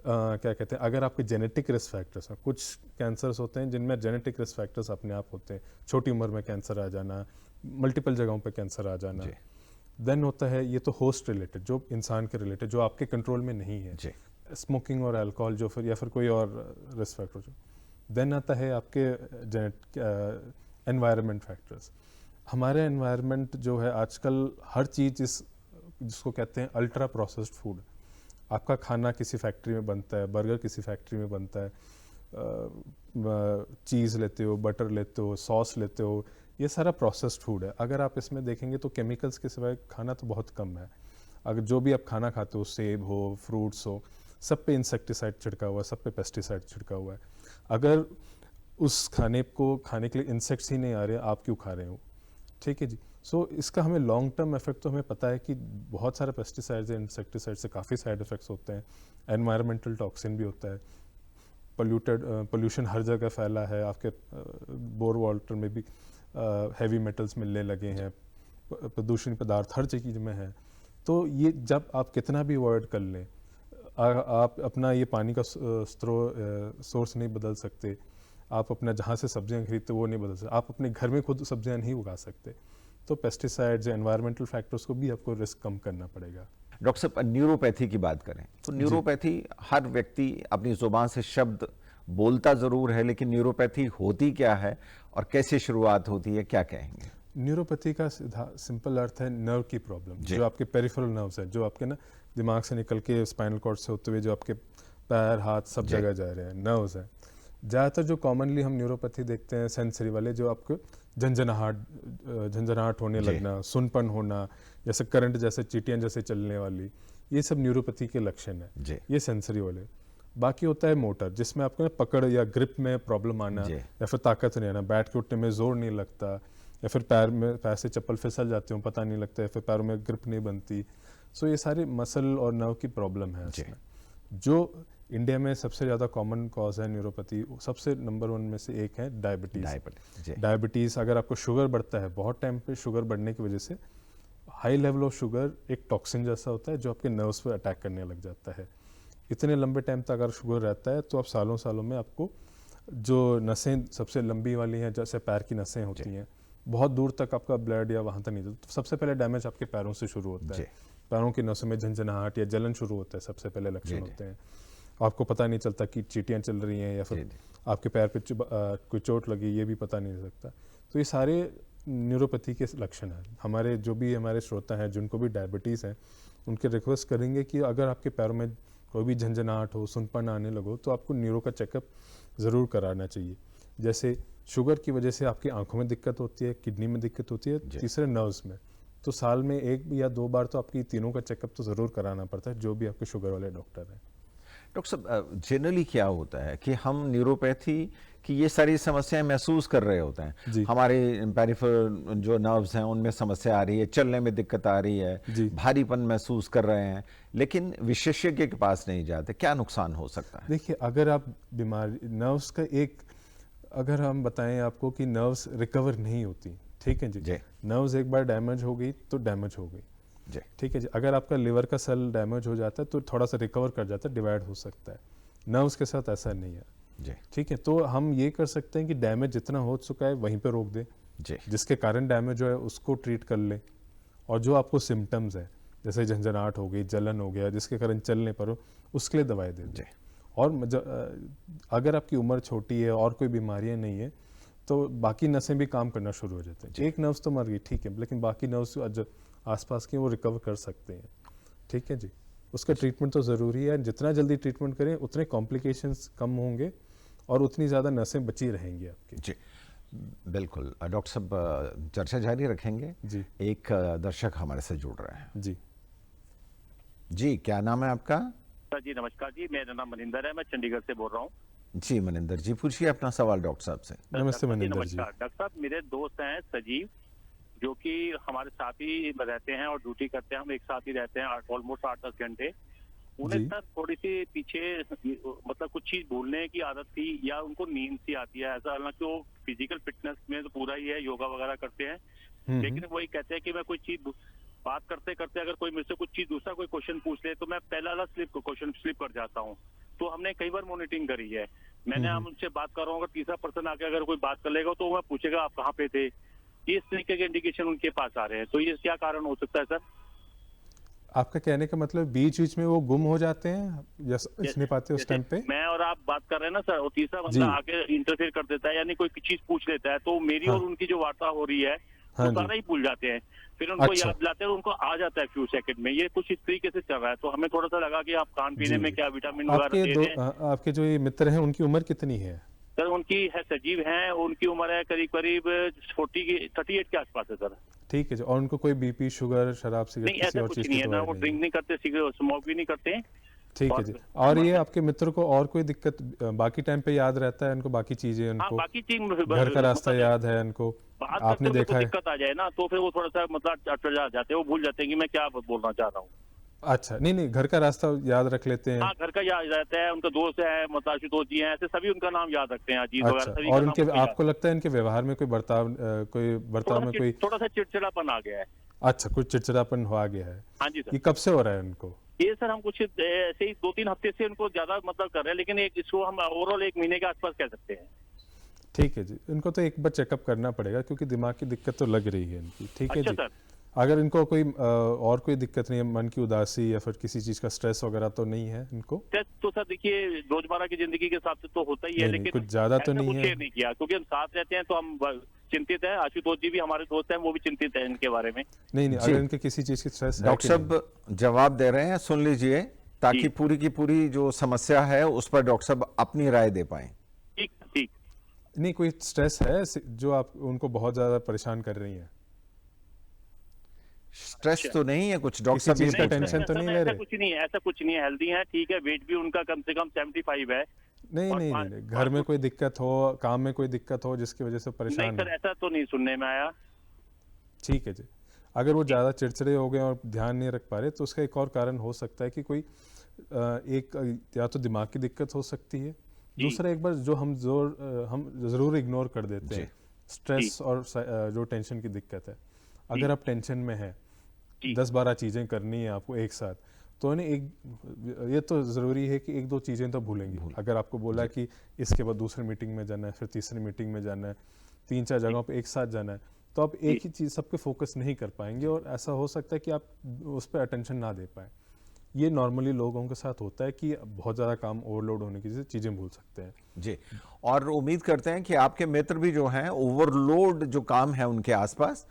क्या कहते हैं, अगर आपके जेनेटिक रिस्क फैक्टर्स हैं, कुछ कैंसर्स होते हैं जिनमें जेनेटिक रिस्क फैक्टर्स अपने आप होते हैं, छोटी उम्र में कैंसर आ जाना, मल्टीपल जगहों पे कैंसर आ जाना। देन होता है ये तो होस्ट रिलेटेड, जो इंसान के रिलेटेड, जो आपके कंट्रोल में नहीं है, स्मोकिंग और अल्कोहल जो फिर या फिर कोई और रिस्क फैक्टर जो। देन आता है आपके एनवायरनमेंट फैक्टर्स। हमारे एनवायरनमेंट जो है आजकल हर चीज़ जिसको कहते हैं अल्ट्रा प्रोसेस्ड फूड, आपका खाना किसी फैक्ट्री में बनता है, बर्गर किसी फैक्ट्री में बनता है, चीज़ लेते हो, बटर लेते हो, सॉस लेते हो, ये सारा प्रोसेस्ड फूड है। अगर आप इसमें देखेंगे तो केमिकल्स के सिवाय खाना तो बहुत कम है। अगर जो भी आप खाना खाते हो, सेब हो, फ्रूट्स हो, सब पे इंसेक्टिसाइड छिड़का हुआ है, सब पे पेस्टिसाइड छिड़का हुआ है। अगर उस खाने को खाने के लिए इंसेक्ट्स ही नहीं आ रहे, आप क्यों खा रहे हो? ठीक है जी। सो इसका हमें लॉन्ग टर्म इफेक्ट तो हमें पता है कि बहुत सारे पेस्टिसाइड्स या इंसेक्टिसाइड से काफ़ी साइड इफेक्ट्स होते हैं। एनवायरमेंटल टॉक्सिन भी होता है, पोल्यूशन हर जगह फैला है, आपके बोर वाटर में भी हैवी मेटल्स मिलने लगे हैं, प्रदूषण पदार्थ हर चीज़ में है। तो ये जब आप कितना भी अवॉइड कर लें, आप अपना ये पानी का सोर्स नहीं बदल सकते, आप अपना जहाँ से सब्जियाँ खरीदते वो नहीं बदल सकते, आप अपने घर में खुद सब्जियाँ नहीं उगा सकते, तो पेस्टिसाइड्स या एनवायरमेंटल फैक्टर्स को भी आपको रिस्क कम करना पड़ेगा। डॉक्टर साहब, न्यूरोपैथी की बात करें तो न्यूरोपैथी हर व्यक्ति अपनी जुबान से शब्द बोलता ज़रूर है, लेकिन न्यूरोपैथी होती क्या है और कैसे शुरुआत होती है, क्या कहेंगे? न्यूरोपैथी का सिंपल अर्थ है नर्व की प्रॉब्लम, जो आपके पेरिफेरल नर्व्स हैं, जो आपके ना दिमाग से निकल के स्पाइनल कॉर्ड से होते हुए जो आपके पैर हाथ सब जगह जा रहे हैं, नर्व्स हैं। ज़्यादातर जो कॉमनली हम न्यूरोपैथी देखते हैं सेंसरी वाले, जो आपको झंझनाहट होने लगना, सुनपन होना, जैसे करंट जैसे चींटियां जैसे चलने वाली, ये सब न्यूरोपैथी के लक्षण है, ये सेंसरी वाले। बाकी होता है मोटर, जिसमें आपको ना पकड़ या ग्रिप में प्रॉब्लम आना या फिर ताकत नहीं आना, बैठ के उठने में जोर नहीं लगता, या फिर पैर से चप्पल फिसल जाते हो पता नहीं लगता, या फिर पैरों में ग्रिप नहीं बनती। सो ये सारी मसल और नर्व की प्रॉब्लम है इसमें। जो इंडिया में सबसे ज़्यादा कॉमन कॉज है न्यूरोपैथी, सबसे नंबर 1 में से एक है डायबिटीज़। डायबिटीज़, अगर आपको शुगर बढ़ता है, बहुत टाइम पे शुगर बढ़ने की वजह से हाई लेवल ऑफ शुगर एक टॉक्सिन जैसा होता है जो आपके नर्व्स पर अटैक करने लग जाता है। इतने लंबे टाइम तक अगर शुगर रहता है तो आप सालों सालों में आपको जो नसें सबसे लंबी वाली हैं, जैसे पैर की नसें होती हैं, बहुत दूर तक आपका ब्लड या वहाँ तक नहीं जाता। तो सबसे पहले डैमेज आपके पैरों से शुरू होता है, पैरों की नसों में झंझनाहट या जलन शुरू होता है, सबसे पहले लक्षण होते हैं। आपको पता नहीं चलता कि चींटियां चल रही हैं या फिर आपके पैर पे कोई चोट लगी, ये भी पता नहीं लगता। तो ये सारे न्यूरोपैथी के लक्षण हैं। हमारे जो भी हमारे श्रोता हैं जिनको भी डायबिटीज़ है, उनके रिक्वेस्ट करेंगे कि अगर आपके पैरों में कोई भी झंझनाहट हो, सुनपन आने लगो, तो आपको न्यूरो का चेकअप ज़रूर कराना चाहिए। जैसे शुगर की वजह से आपकी आंखों में दिक्कत होती है, किडनी में दिक्कत होती है, तीसरे नर्व्स में, तो साल में 1 या 2 बार तो आपकी तीनों का चेकअप तो ज़रूर कराना पड़ता है, जो भी आपके शुगर वाले डॉक्टर हैं। डॉक्टर साहब, जनरली क्या होता है कि हम न्यूरोपैथी की ये सारी समस्याएं महसूस कर रहे होते हैं, हमारे पेरिफेरल जो नर्व्स हैं उनमें समस्या आ रही है, चलने में दिक्कत आ रही है, भारीपन महसूस कर रहे हैं, लेकिन विशेषज्ञ के पास नहीं जाते, क्या नुकसान हो सकता है? देखिए, अगर आप बीमारी नर्व्स का अगर हम बताएं आपको कि नर्व्स रिकवर नहीं होती, ठीक है जी, नर्व्स एक बार डैमेज हो गई तो डैमेज हो गई, ठीक है जी। अगर आपका लिवर का सेल डैमेज हो जाता है तो थोड़ा सा रिकवर कर जाता है, डिवाइड हो सकता है। नर्व्स के साथ ऐसा नहीं है, ठीक है। तो हम ये कर सकते हैं कि डैमेज जितना हो चुका है वहीं पे रोक दें, जिसके कारण डैमेज हो है उसको ट्रीट कर लें, और जो आपको सिम्टम्स है, जैसे झंझनाहट हो गई, जलन हो गया, जिसके कारण चल नहीं पा रहे, उसके लिए दवाई दे दें। और अगर आपकी उम्र छोटी है और कोई बीमारियां नहीं है तो बाकी नसें भी काम करना शुरू हो जाते हैं। एक नर्व्स तो मर गई, ठीक है, लेकिन बाकी नर्व्स जो आसपास के वो रिकवर कर सकते हैं। ठीक है जी, उसका ट्रीटमेंट तो ज़रूरी है। जितना जल्दी ट्रीटमेंट करें उतने कॉम्प्लिकेशंस कम होंगे और उतनी ज़्यादा नसें बची रहेंगी आपकी। जी बिल्कुल। डॉक्टर साहब चर्चा जारी रखेंगे जी। एक दर्शक हमारे से जुड़ रहे हैं। जी जी, क्या नाम है आपका? जी नमस्कार जी, मेरा नाम मनिंदर है, मैं चंडीगढ़ से बोल रहा हूँ। जी मनिंदर जी, पूछिए अपना सवाल डॉक्टर साहब से। नमस्ते मनिंदर जी। नमस्कार डॉक्टर साहब, मेरे दोस्त हैं सजीव, जो कि हमारे साथ ही रहते हैं और ड्यूटी करते हैं, हम एक साथ ही रहते हैं ऑलमोस्ट 8-10 घंटे। उन्हें सर थोड़ी सी पीछे मतलब कुछ चीज भूलने की आदत थी या उनको नींद सी आती है ऐसा, हालांकि वो फिजिकल फिटनेस में तो पूरा ही है, योगा वगैरह करते हैं, लेकिन वही कहते हैं कि मैं कोई चीज बात करते करते अगर कोई मुझसे कुछ चीज दूसरा कोई क्वेश्चन पूछ ले तो मैं पहला वाला क्वेश्चन स्लिप कर जाता हूँ। तो हमने कई बार मॉनिटरिंग करी है, मैंने हम उनसे बात कर रहा हूँ, अगर तीसरा पर्सन आके अगर कोई बात कर लेगा तो वह पूछेगा आप कहाँ पे थे। इस तरीके के इंडिकेशन उनके पास आ रहे हैं, तो ये क्या कारण हो सकता है सर? आपका कहने का मतलब बीच बीच में वो गुम हो जाते हैं या समझ नहीं पाते उस टाइम पे? मैं और आप बात कर रहे हैं ना सर, और तीसरा बंदा आके इंटरफेयर कर देता है, यानी कोई चीज पूछ लेता है, तो मेरी और उनकी जो वार्ता हो रही है वो सारा ही भूल जाते हैं, फिर उनको याद दिलाते हैं, उनको आ जाता है फ्यू सेकंड में। ये कुछ इस तरीके से चल रहा है, तो हमें थोड़ा सा लगा कि आप खान पीने में क्या विटामिन वगैरह दे रहे हैं। आपके जो ये मित्र हैं उनकी उम्र कितनी है? सर उनकी है सजीव हैं, उनकी उम्र है करीब करीब 38 के आसपास है सर। ठीक है जी। और उनको कोई बीपी, शुगर, शराब, सिगरेट किसी और चीज की नहीं है ना, वो ड्रिंक नहीं करते, सिगरेट स्मोक भी नहीं करते। ठीक है जी। और ये आपके मित्र को और कोई दिक्कत बाकी टाइम पे याद रहता है उनको, बाकी चीजें उनको? बाकी चीज घर का रास्ता याद है उनको? आपने देखा है? दिक्कत आ जाए ना तो फिर वो थोड़ा सा मतलब अटल जाते हैं, वो भूल जाते हैं कि मैं क्या बोलना चाह रहा हूँ। अच्छा, नहीं, घर का रास्ता याद रख लेते हैं। हाँ, घर का याद रहता है, उनका दोस्त है, मतलब आशुतोष जी हैं, ऐसे सभी उनका नाम याद रखते हैं, अजीत वगैरह। और उनके आपको लगता है इनके व्यवहार में कोई बर्ताव में कोई थोड़ा सा चिड़चिड़ापन आ गया है? अच्छा, कुछ चिड़चिड़ापन आ गया है। हाँ जी सर। ये कब से हो रहा है उनको? ये सर हम कुछ ऐसे ही 2-3 हफ्ते से उनको ज्यादा मतलब कर रहे हैं, लेकिन इसको हम ओवरऑल 1 महीने के आसपास कह सकते हैं। ठीक है जी। इनको तो एक बार चेकअप करना पड़ेगा क्योंकि दिमाग की दिक्कत तो लग रही है इनकी। ठीक है जी। सर। अगर इनको कोई और कोई दिक्कत नहीं है, मन की उदासी या फिर किसी चीज का स्ट्रेस वगैरह तो नहीं है इनको? स्ट्रेस तो सर देखिए रोजमर्रा की जिंदगी के हिसाब से तो होता ही है, लेकिन कुछ ज्यादा तो नहीं है। नहीं किया क्योंकि हम साथ रहते हैं तो हम चिंतित है। आशुतोष जी भी हमारे दोस्त हैं, वो भी चिंतित है इनके बारे में। नहीं, अगर इनके किसी चीज की स्ट्रेस है। डॉक्टर साहब जवाब दे रहे हैं, सुन लीजिए, ताकि पूरी की पूरी जो समस्या है उस पर डॉक्टर साहब अपनी राय दे पाए। ठीक। नहीं, कोई स्ट्रेस है जो आप उनको बहुत ज्यादा परेशान कर रही है? स्ट्रेस तो नहीं है कुछ डॉक्टर साहब? इसका टेंशन तो नहीं ले रहे? ऐसा कुछ नहीं है, हेल्दी है, ठीक है, वेट भी उनका कम से कम 75 है। नहीं, घर में कोई दिक्कत हो, काम में कोई दिक्कत हो जिसकी वजह से परेशान? नहीं सर, ऐसा तो नहीं सुनने में आया। ठीक है जी। अगर वो ज़्यादा चिड़चिड़े हो गए और ध्यान नहीं रख पा रहे तो उसका एक और कारण हो सकता है कि कोई या तो दिमाग की दिक्कत हो सकती है, दूसरा एक बार जो हम ज़रूर इग्नोर कर देते हैं, स्ट्रेस और जो टेंशन की दिक्कत है। अगर आप टेंशन में है, 10-12 चीज़ें करनी है आपको एक साथ, तो ये तो ज़रूरी है कि 1-2 चीज़ें तो भूलेंगी। अगर आपको बोला कि इसके बाद दूसरी मीटिंग में जाना है, फिर तीसरी मीटिंग में जाना है, 3-4 जगहों पे एक साथ जाना है, तो आप एक ही चीज़ सब पे फोकस नहीं कर पाएंगे और ऐसा हो सकता है कि आप उस पर अटेंशन ना दे पाएँ। ये नॉर्मली लोगों के साथ होता है कि बहुत ज़्यादा काम ओवरलोड होने की वजह से चीज़ें भूल सकते हैं जी। और उम्मीद करते हैं कि आपके मित्र भी जो हैं ओवरलोड जो काम है उनके आसपास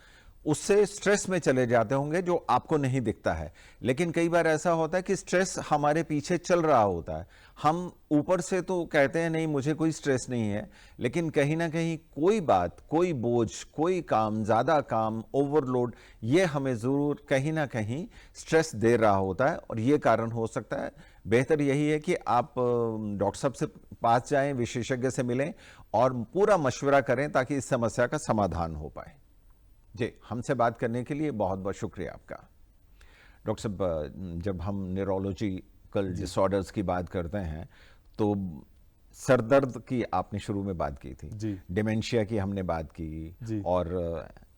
उससे स्ट्रेस में चले जाते होंगे जो आपको नहीं दिखता है। लेकिन कई बार ऐसा होता है कि स्ट्रेस हमारे पीछे चल रहा होता है, हम ऊपर से तो कहते हैं नहीं मुझे कोई स्ट्रेस नहीं है, लेकिन कहीं ना कहीं कोई बात, कोई बोझ, कोई काम, ज़्यादा काम, ओवरलोड, ये हमें ज़रूर कहीं ना कहीं स्ट्रेस दे रहा होता है और ये कारण हो सकता है। बेहतर यही है कि आप डॉक्टर साहब से पास जाएं, विशेषज्ञ से मिलें और पूरा मशवरा करें ताकि इस समस्या का समाधान हो पाए। जी, हमसे बात करने के लिए बहुत बहुत शुक्रिया आपका। डॉक्टर साहब, जब हम न्यूरोलॉजिकल डिसऑर्डर्स की बात करते हैं तो सर दर्द की आपने शुरू में बात की थी, डिमेंशिया की हमने बात की और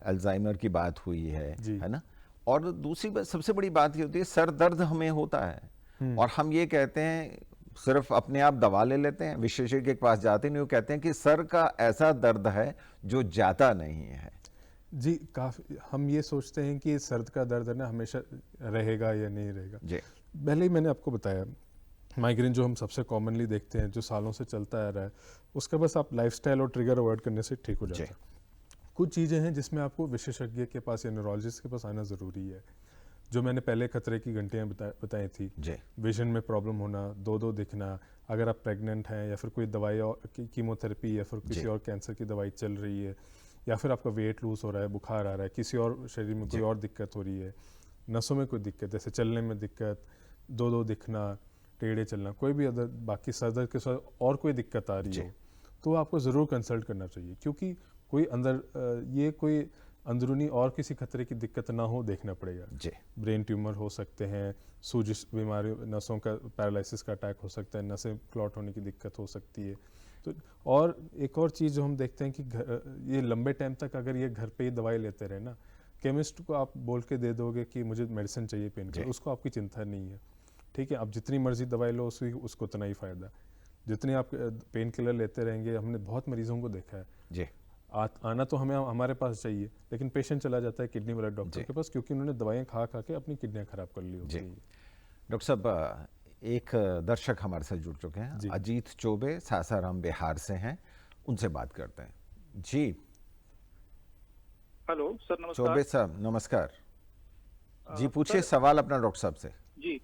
अल्जाइमर की बात हुई है ना। और दूसरी सबसे बड़ी बात ये होती है सर दर्द हमें होता है और हम ये कहते हैं, सिर्फ अपने आप दवा ले लेते हैं, विशेषज्ञ के पास जाते नहीं, वो कहते हैं कि सर का ऐसा दर्द है जो जाता नहीं है। जी काफ़ी हम ये सोचते हैं कि सर्द का दर्द है ना हमेशा रहेगा या नहीं रहेगा। जी पहले ही मैंने आपको बताया माइग्रेन जो हम सबसे कॉमनली देखते हैं जो सालों से चलता आ रहा है, उसका बस आप लाइफस्टाइल और ट्रिगर अवॉइड करने से ठीक हो जाता है। कुछ चीज़ें हैं जिसमें आपको विशेषज्ञ के पास या न्यूरोलॉजिस्ट के पास आना ज़रूरी है। जो मैंने पहले खतरे की घंटियाँ बताई थी, विजन में प्रॉब्लम होना, दो दिखना, अगर आप प्रेग्नेंट हैं या फिर कोई दवाई और कीमोथेरेपी या फिर किसी और कैंसर की दवाई चल रही है, या फिर आपका वेट लूज हो रहा है, बुखार आ रहा है, किसी और शरीर में कोई और दिक्कत हो रही है, नसों में कोई दिक्कत, जैसे चलने में दिक्कत, दो दिखना, टेढ़े चलना, कोई भी अदर बाकी सर दर्द के साथ और कोई दिक्कत आ रही हो तो आपको ज़रूर कंसल्ट करना चाहिए, क्योंकि कोई ये कोई अंदरूनी और किसी खतरे की दिक्कत ना हो देखना पड़ेगा। ब्रेन ट्यूमर हो सकते हैं, सूजिश बीमारी, नसों का पैरालिसिस का अटैक हो सकता है, नसें क्लॉट होने की दिक्कत हो सकती है। तो और एक और चीज़ जो हम देखते हैं कि ये लंबे टाइम तक अगर ये घर पे ही दवाई लेते रहे ना, केमिस्ट को आप बोल के दे दोगे कि मुझे मेडिसिन चाहिए पेन किलर, उसको आपकी चिंता नहीं है, ठीक है, आप जितनी मर्जी दवाई लो उसको उतना ही फ़ायदा। जितनी आप पेन किलर लेते रहेंगे, हमने बहुत मरीजों को देखा है आना तो हमारे पास चाहिए, लेकिन पेशेंट चला जाता है किडनी वाला डॉक्टर के पास, क्योंकि उन्होंने दवाइयाँ खा के अपनी किडनियाँ खराब कर ली होती हैं। डॉक्टर साहब, एक दर्शक हमारे साथ जुड़ चुके हैं, अजीत चौबे, सासाराम बिहार से हैं, उनसे बात करते हैं। जी हेलो सर, नमस्कार। चौबे साहब नमस्कार। जी पूछिए सवाल अपना डॉक्टर साहब से। जी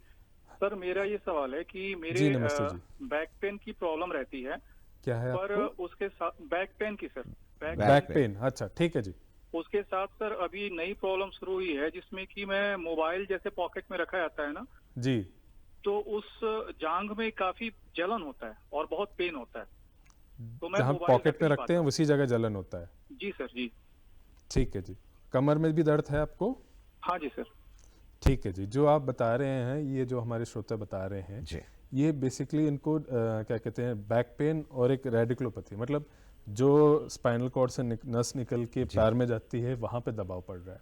सर, मेरा ये सवाल है कि मेरे बैक पेन की प्रॉब्लम रहती है। क्या है पर आपको? उसके साथ बैक पेन की सर, बैक पेन, अच्छा ठीक है जी। उसके साथ सर अभी नई प्रॉब्लम शुरू हुई है, जिसमें कि मैं मोबाइल जैसे पॉकेट में रखा जाता है ना जी, तो उस जांघ में काफी जलन होता है और बहुत पेन होता है। तो मैं जहाँ पॉकेट में रखते हैं उसी जगह जलन होता है। जी सर जी। ठीक है जी। कमर में भी दर्द है आपको? हाँ जी सर। ठीक है जी। जो आप बता रहे हैं, ये जो हमारे श्रोता बता रहे हैं जी, ये बेसिकली इनको क्या कहते हैं, बैक पेन और एक रेडिकुलोपैथी, मतलब जो स्पाइनल कॉर्ड से नस निकल के पैर में जाती है वहाँ पे दबाव पड़ रहा है।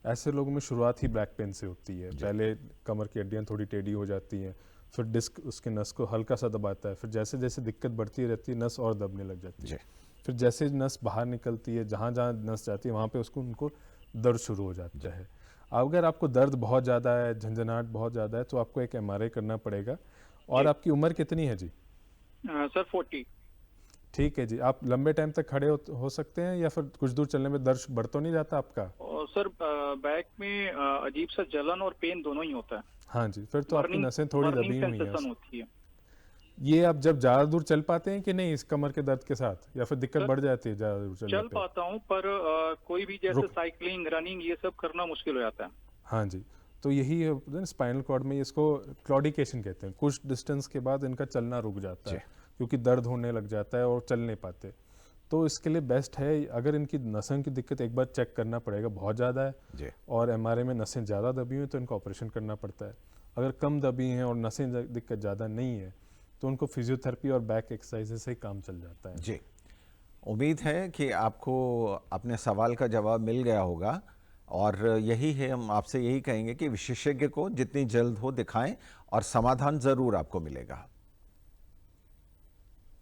ऐसे लोगों में शुरुआत ही बैक पेन से होती है। पहले कमर की हड्डियाँ थोड़ी टेढ़ी हो जाती हैं, फिर डिस्क उसके नस को हल्का सा दबाता है, फिर जैसे जैसे दिक्कत बढ़ती रहती है नस और दबने लग जाती है। फिर जैसे नस बाहर निकलती है, जहाँ जहाँ नस जाती है वहाँ पे उनको दर्द शुरू हो जाता है। अगर आपको दर्द बहुत ज़्यादा है, झंझनाहट बहुत ज़्यादा है, तो आपको एक MRI करना पड़ेगा। और आपकी उम्र कितनी है जी? सर 40। ठीक है जी। आप लंबे टाइम तक खड़े हो सकते हैं या फिर कुछ दूर चलने में दर्द बढ़ तो नहीं जाता आपका? और सर बैक में अजीब सा जलन और पेन दोनों ही होता है। हाँ जी, फिर तो आपकी नसें थोड़ी दबी हुई हैं। होती है। ये आप जब ज़्यादा दूर चल पाते हैं कि नहीं इस कमर के दर्द के साथ, या फिर दिक्कत बढ़ जाती है ज़्यादा दूर चल पाता हूँ, पर कोई भी जैसे साइकिलिंग, रनिंग ये सब करना मुश्किल हो जाता है। हाँ जी, तो यही है स्पाइनल कॉर्ड में, इसको क्लॉडिकेशन कहते हैं। कुछ डिस्टेंस के बाद इनका चलना रुक जाता है क्योंकि दर्द होने लग जाता है और चल नहीं पाते। तो इसके लिए बेस्ट है, अगर इनकी नसों की दिक्कत एक बार चेक करना पड़ेगा, बहुत ज़्यादा है और MRI में नसें ज़्यादा दबी हुई तो इनको ऑपरेशन करना पड़ता है। अगर कम दबी हैं और नसें दिक्कत ज़्यादा नहीं है तो उनको फिजियोथेरेपी और बैक एक्सरसाइज से ही काम चल जाता है। जी, उम्मीद है कि आपको अपने सवाल का जवाब मिल गया होगा, और यही है, हम आपसे यही कहेंगे कि विशेषज्ञ को जितनी जल्द हो दिखाएं और समाधान ज़रूर आपको मिलेगा।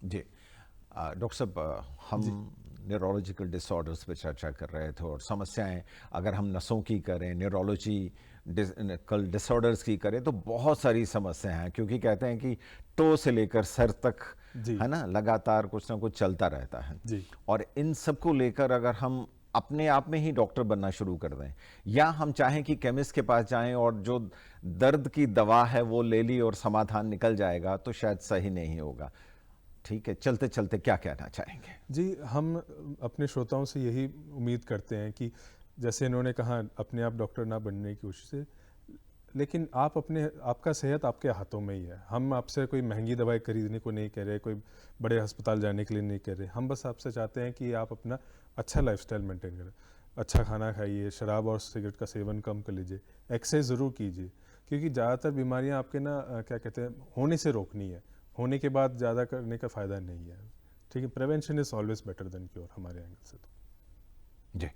जी डॉक्टर साहब, हम न्यूरोलॉजिकल डिसऑर्डर्स पे चर्चा कर रहे थे और समस्याएं अगर हम नसों की करें, न्यूरोलॉजिकल डिसऑर्डर्स की करें तो बहुत सारी समस्याएं हैं, क्योंकि कहते हैं कि टो से लेकर सर तक है ना, लगातार कुछ ना कुछ चलता रहता है। और इन सब को लेकर अगर हम अपने आप में ही डॉक्टर बनना शुरू कर दें, या हम चाहें कि केमिस्ट के पास जाएं और जो दर्द की दवा है वो ले ली और समाधान निकल जाएगा, तो शायद सही नहीं होगा। ठीक है, चलते चलते क्या कहना चाहेंगे? जी, हम अपने श्रोताओं से यही उम्मीद करते हैं कि जैसे इन्होंने कहा अपने आप डॉक्टर ना बनने की कोशिश है, लेकिन आपका सेहत आपके हाथों में ही है। हम आपसे कोई महंगी दवाई खरीदने को नहीं कह रहे, कोई बड़े अस्पताल जाने के लिए नहीं कह रहे। हम बस आपसे चाहते हैं कि आप अपना अच्छा लाइफस्टाइल मेंटेन करें, अच्छा खाना खाइए, शराब और सिगरेट का सेवन कम कर लीजिए, एक्सरसाइज ज़रूर कीजिए, क्योंकि ज़्यादातर बीमारियां आपके ना क्या कहते हैं, होने से रोकनी है, होने के बाद ज़्यादा करने का फ़ायदा नहीं है। ठीक है, prevention is always better than cure हमारे एंगल से। तो जी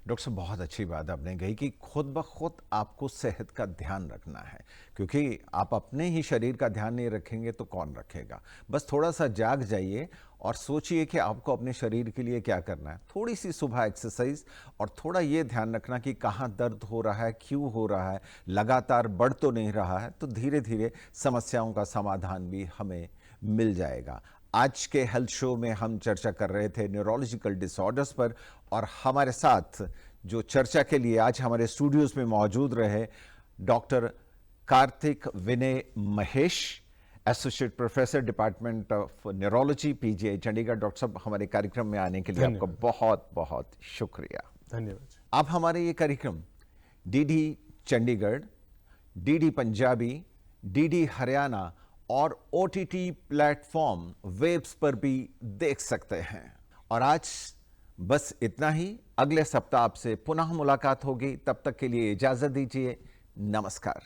डॉक्टर साहब, बहुत अच्छी बात आपने कही कि खुद ब खुद आपको सेहत का ध्यान रखना है, क्योंकि आप अपने ही शरीर का ध्यान नहीं रखेंगे तो कौन रखेगा। बस थोड़ा सा जाग जाइए और सोचिए कि आपको अपने शरीर के लिए क्या करना है। थोड़ी सी सुबह एक्सरसाइज और थोड़ा ये ध्यान रखना कि कहाँ दर्द हो रहा है, क्यों हो रहा है, लगातार बढ़ तो नहीं रहा है, तो धीरे धीरे समस्याओं का समाधान भी हमें मिल जाएगा। आज के हेल्थ शो में हम चर्चा कर रहे थे न्यूरोलॉजिकल डिसऑर्डर्स पर, और हमारे साथ जो चर्चा के लिए आज हमारे स्टूडियोज में मौजूद रहे doctor Kartik Vinay Mahesh, associate professor department of neurology, PGI Chandigarh. Doctor साहब, हमारे कार्यक्रम में आने के लिए आपका बहुत बहुत शुक्रिया। धन्यवाद। अब हमारे ये कार्यक्रम DD Chandigarh, DD Punjabi, DD Haryana और ओटीटी प्लेटफॉर्म वेब्स पर भी देख सकते हैं। और आज बस इतना ही। अगले सप्ताह आपसे पुनः मुलाकात होगी, तब तक के लिए इजाजत दीजिए। नमस्कार।